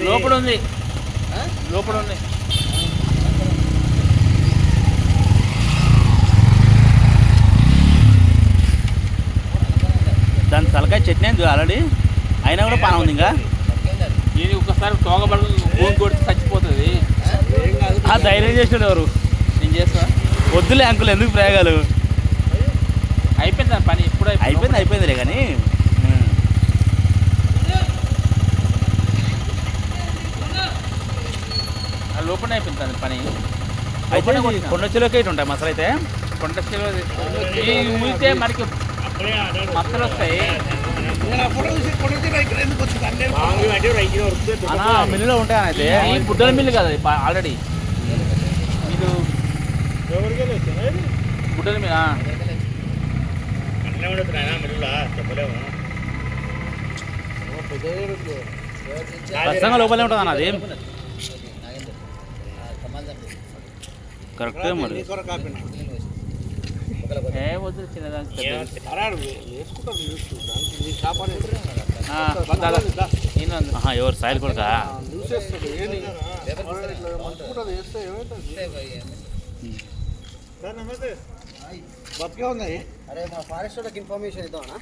లోపల ఉంది, లోపల ఉంది. దాని తలకాయ చట్నీ అయింది ఆల్రెడీ, అయినా కూడా పానం ఉంది. ఇంకా ఇది ఒకసారి తోగబడి భూమి కొడితే చచ్చిపోతుంది. ఆ ధైర్యం చేసాడు ఎవరు? నేను చేస్తా. వద్దులే అంకుల్, ఎందుకు ప్రయోగాలు? అయిపోయింది పని, ఇప్పుడు అయిపోయిందిలే. కానీ లోపల అయిపోయింది పని. అయితే కొండ చిలోకి అయితే ఉంటాయి మసలు. అయితే కొండ చిలో ఊరితే మనకి మసలు వస్తాయి. మిల్లులో ఉంటాయి. అయితే బుడ్డల మిల్లు కదా ఆల్రెడీ. మీరు బుడ్డల మిల్ ఖచ్చితంగా లోపలే ఉంటుంది అన్న. అది కరెక్టే మరి. వద్దు చిన్నదానికి ఎవరు సాయిల్ కొడుకా? అరే మా ఫారెస్ట్ వాళ్ళకి ఇన్ఫర్మేషన్ ఇద్దామన్నా.